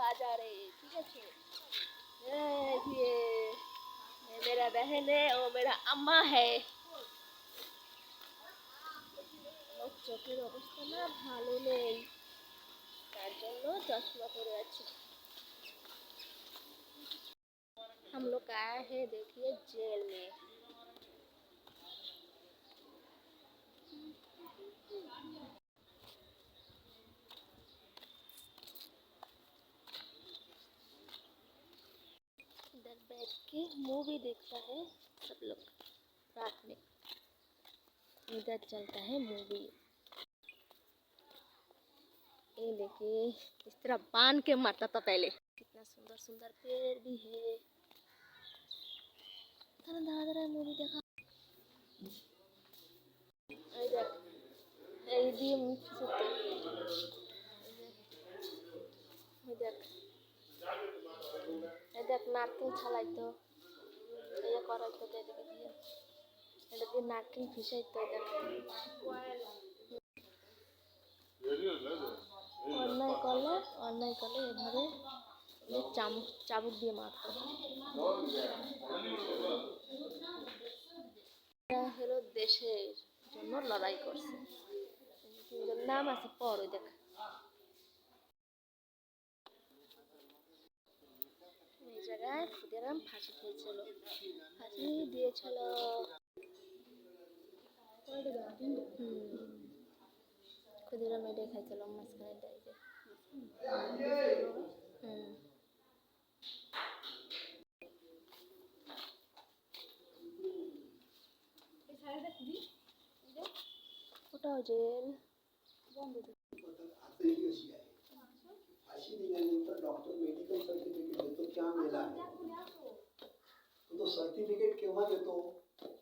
बाजारे, ठीक है। ये मेरा बहन है और मेरा अम्मा है। চোখের অবস্থা না ভালো নেই, তার জন্য চশমা পরে আছি। हम लोग आए हैं देखिए जेल में। इधर बैठ के मूवी देखता है सब लोग रात में। इधर चलता है मूवी। ये देखिए इस तरह बांध के मारता था पहले। कितना सुंदर सुंदर पेड़ भी है। दादा मूवी देखा। দেখ নারকেল ছালাইতো, এটা করাইতো, এদিকে দিয়ে এটা দিয়ে নারকেল ভিসাইতো। দেখ অন্যায় করলে এভাবে চাবুক দিয়ে মারতো। এটা হলো দেশের জন্য লড়াই করছে, নাম আছে পর। ওই দেখ এই জায়গায় ক্ষুদিরাম ফাঁসি খেয়েছিল, ফাঁসি দিয়েছিল। ক্ষুদিরাম এটাই খাইছিল মাঝখানে ডাইরে। ওটাও জেল। फाशी दिल्यानंतर डॉक्टर मेडिकल सर्टिफिकेट देतो, क्या मेला आहे तो सर्टिफिकेट केव्हा देतो?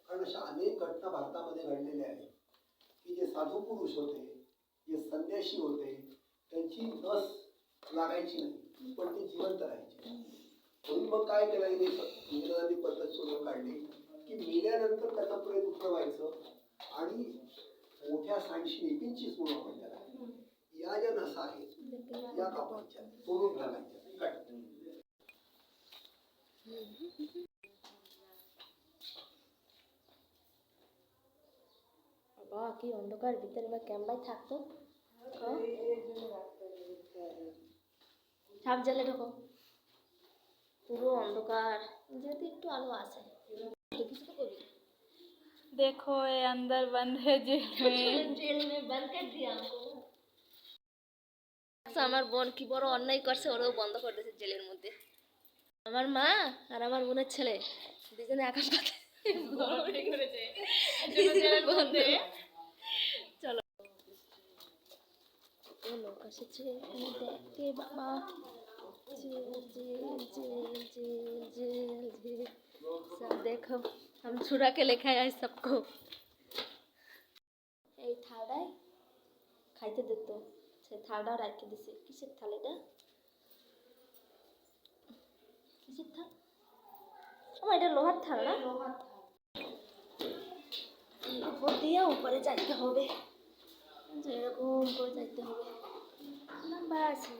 कारण अशा अनेक घटना भारतामध्ये घडलेल्या आहेत की जे साधू पुरुष होते, जे संन्यासी होते, त्यांची नस लागायची नाही पण ते जिवंत राहायचे। म्हणून मग काय केलं, इंग्रजांनी पद्धत शोधून काढली की मेल्यानंतर त्याचा प्रेत उतरवायचं आणि मोठ्या सांडशीने पिंचीस म्हणून आपण त्याला, या ज्या नसा आहेत या कापायच्या, तोडून टाकायच्या। বাবা কি অন্ধকার ভিতরে বা ক্যাম্পায় থাকতো। সাপ জ্বালে ঢোকো, পুরো অন্ধকার, যেহেতু একটু আলো আছে। देखो ये अंदर बंद है जेल में बंद कर दिया हमको। আমার বোন কি বড় অন্যায় করছে, ওরাও বন্ধ করে দিয়েছে জেলের মধ্যে। আমার মা আর আমার বোনের ছেলে দুজনে আকাশ পাতে চলো। লোক এসেছে এখানে দেখতে বাবা। Jail jail jail jail jail jail सब देखो, हम छुड़ा के लेके आए सबको। এই থালায় খাইতে দিত, সে থালটা রাখতে দিছে। কিসের থাল এটা? কিসের থাল? ও এটা লোহার থাল না? উপর দিয়ে উপরে যাইতে হবে, যেরকম করে যাইতে হবে। লম্বা আছে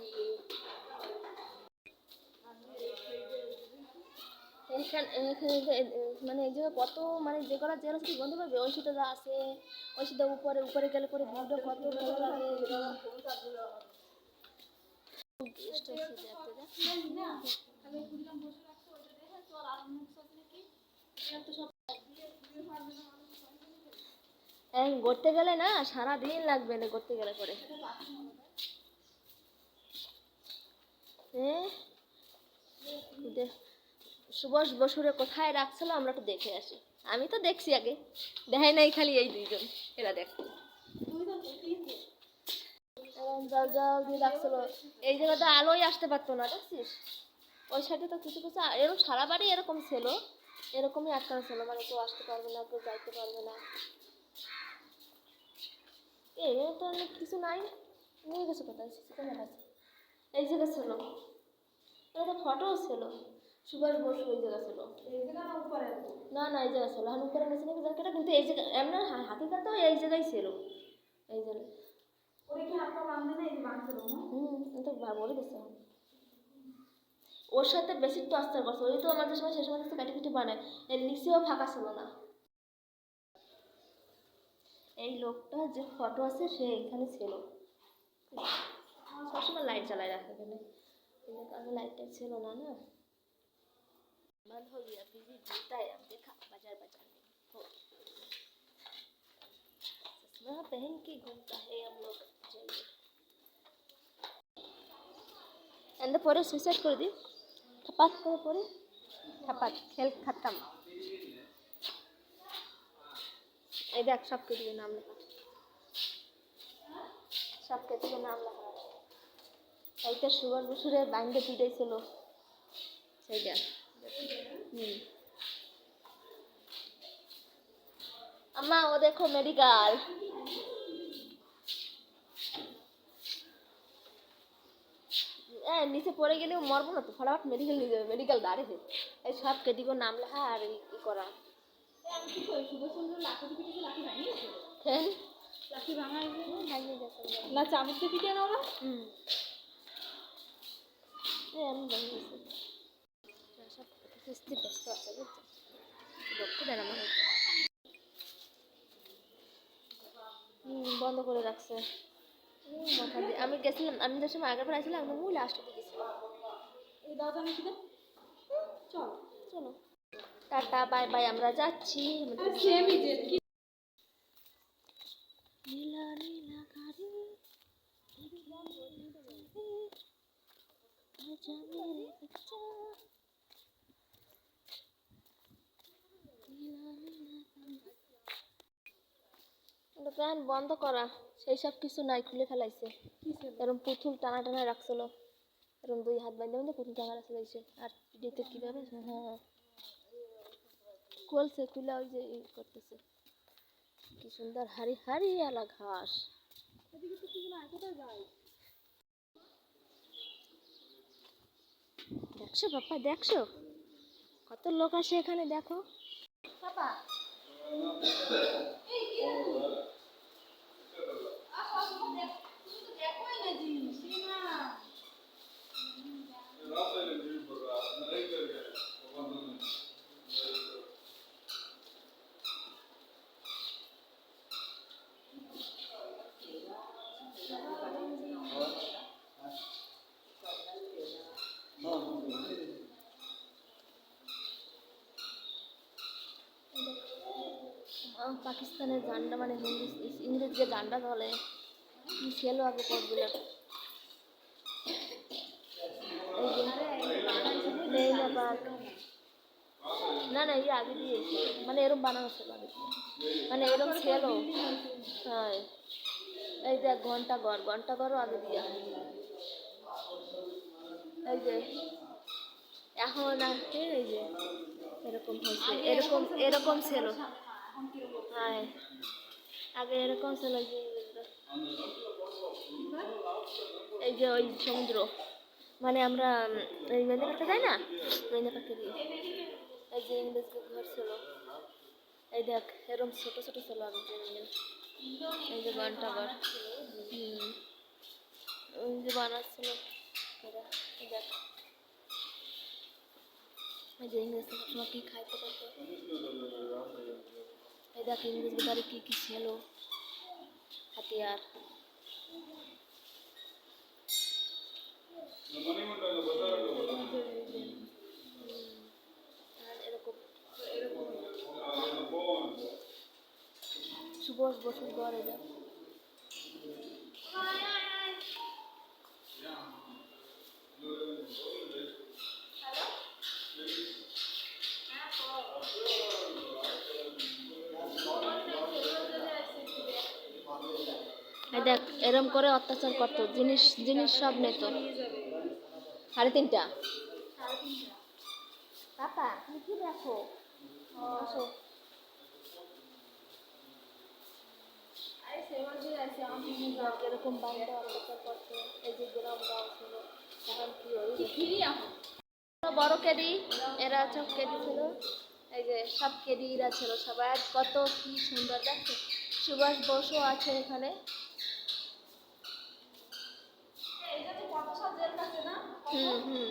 মানে এই জায়গায় কত, মানে যে কটা জেল আছে বন্ধ পাবে, ওই সিটা আছে, ওই সিটা উপরে উপরে গেলে পরে ভিউটা কত ভালো লাগে। ঘুরতে গেলে না সারাদিন লাগবে না, ঘুরতে গেলে পরে। সুভাষ বসুরে কোথায় রাখছিল আমরা একটু দেখে আসি। আমি তো দেখছি আগে, দেখাই নাই খালি এই দুইজন, এরা দেখ জল জল দিয়ে রাখছিল। এই জায়গাতে আলোই আসতে পারতো না, দেখছিস? ওই সাইডে তো কিছু কিছু এরকম সারা বাড়ি এরকম ছিল, এরকমই আটকানো ছিল, মানে কেউ আসতে পারবে না, কেউ যাইতে পারবে না। এই তো কিছু নাই, নিয়ে গেছে কোথায়? এই জায়গা ছিল, এটা তো ফটোও ছিল, সুভাষ বসু এই জায়গা ছিল। না না এই জায়গা ছিল, এখন উপরে গেছে নাকি জায়গাটা, কিন্তু এই জায়গা এমন হাতিকাতেও এই জায়গায় ছিল। এই জায়গায় তো বলে দিচ্ছে। ওর সাথে বেশি টর্চার করছে, ওই তো আমাদের সময় সে সময় কাটি কুটি বানায়, এর নিচেও ফাঁকা ছিল না। এই লোকটা যে ফটো আছে সে এখানে ছিল, সবসময় লাইট জ্বালায় রাখে এখানে, কিন্তু আগে লাইটটা ছিল না না। बंद हो गया, बिजी घूमता है, अब देखा बाजार बाजार में हो, चश्मा पहन के घूमता है हम लोग। चलिए अंदर परे सुसाइड कर दी, थपात कर परे, थपात खेल खत्म। এই দেখ সব কেটে নাম লেখা, সব কেটে নাম লেখা। এইটা সুগার বসুরের ব্যাঙ্গে পিটাই ছিল সেইটা। अम्मा वो देखो मेडिकल, নিচে পড়ে গেলে মরবো না তো, ফটাফট মেডিকেল নিয়ে যাবে, মেডিকেল দাঁড়িয়ে এই সব কেটিগো নাম লেখা আর ই করা। ফেন লাঠি ভাঙা ভাঙিয়ে গেছে না, চাবুকতে পিটে না ওরা। আমি ভাঙিয়েছি সব কিস্তি ব্যস্ত আছে বুঝছো, লক্ষ্য দেন আমার বন্ধ করে রাখছে মাথা দিয়ে। আমি গেছিলাম, আমি যে সময় আগের বার আসছিলাম একদম ওই লাস্টে গেছিলাম। এই দাও জানি কি চল চলো টাটা বাই বাই, আমরা যাচ্ছি। নীলা নীলা গাড়ি আজা মেরে बच्चा, ফ্যান বন্ধ করা, সেই সব কিছু নাই, খুলে ফেলাইছে। এরকম পুতুল টানা টানা রাখছিল, এরকম দুই হাত বাঁধে বাঁধে পুতুল টানা রাখছে দিয়েছে। আর পিডিতে কীভাবে হ্যাঁ খুলছে, খুলে ওই যে করতেছে কি সুন্দর হারি হারি আলা ঘাস। দেখছো বাপ্পা, দেখছো কত লোক আসে এখানে, দেখো বাবা। পাকিস্তানের গানটা মানে ইংরেজি যে গানটা বলে কি ছিল আগে পরগুলো, এই না পাক না না এই আগে দিয়েছে, মানে এরকম বানানো ছিল আগে, মানে এরকম ছিল। হ্যাঁ এই দেখ ঘন্টাঘরও আগে দিয়া, এই যে এখন আসছে এই যে এরকম হয়েছে, এরকম এরকম ছিল। হ্যাঁ আগে এরকম ছিল, এই যে ওই সমুদ্র, মানে আমরা এই মেনে পাখতে যাই না, মেনে পাখতে দিয়ে এই যে ইংরেজদের ঘর ছিল, এই দেখ এরকম ছোট ছোট ছিল আগে যে, এই যে ঘন্টাঘর ওই যে বানাচ্ছিল এরা, দেখ এই যে ইংরেজ সবসময় কী খাইতে পারতো, এই দেখ ইংরেজদের বাড়ি কী কী ছিল হাতিয়ার। সুভাষ বসুর ঘর এটা। দেখ এরম করে অত্যাচার করতো, জিনিস জিনিস সব নিত। 3:30 পাপা তুমি কি দেখো, আসো এরকম বান্ধব অত্যাচার করতো। এই যে গ্রাম গাঁও ছিল তখন কি বড় কেডি, এরা সব কেডি ছিল, এই যে সব কেডিরা ছিল সবাই, কত কি সুন্দর দেখো। সুভাষ বসু আছে এখানে, হুম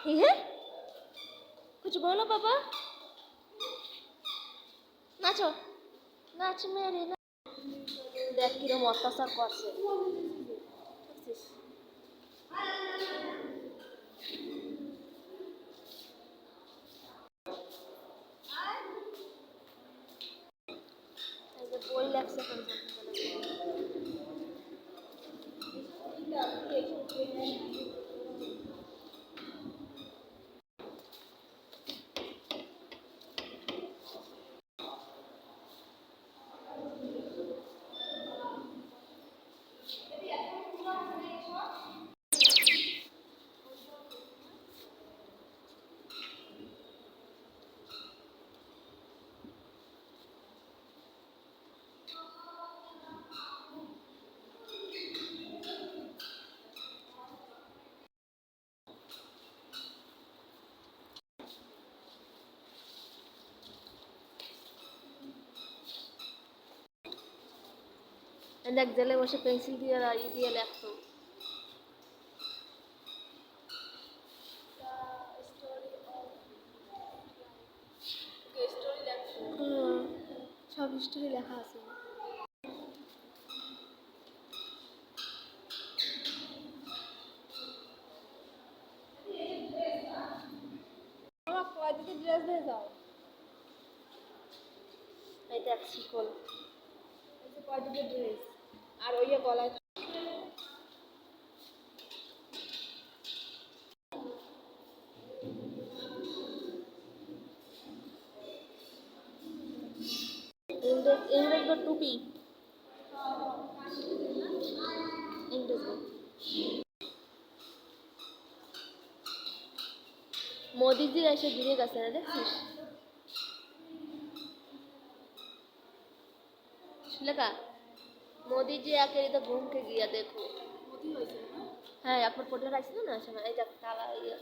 ये कुछ बोलो पापा नाचो नाच मेरे ना देख किरम अत्याचार करছে দেখছিস? এই যে বই লাগছে দেখ জেলে বসে পেন্সিল দিয়ে আর ই দিয়ে লেখতো সব স্টোরি লেখা আছে এই দেখ শিকল ড্রেস আর ওই গলায় इंग्रेज टूपी इंग्रेज मोदी जी ऐसे गिरे का सर देखिस लगा मोदी जी आके इधर घूम के गया देखो हाँ আপনার ফটো রাখছিল না সময় এই দেখ তালা ইয়ে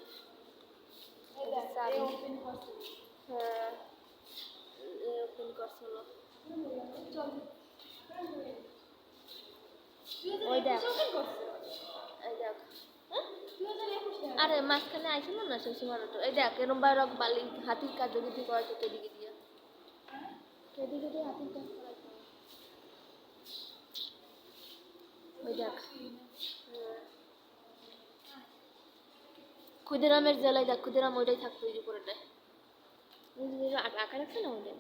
সারি হ্যাঁ ওপেন করছিল ওই দেখ এই দেখ আরে মাঝখানে আইছিল না সেই সময়টা এই দেখ এরম বাইরে বালি হাতির কাজ যদি করা যেত এদিকে দিয়ে কেদিকে দিয়ে হাতির কাজ করা ওই দেখ ক্ষুদিরামের জেলায় দেখ ক্ষুদিরাম ওইটাই থাকতো ওই উপরেটায় আঁকা রাখছে না ওদের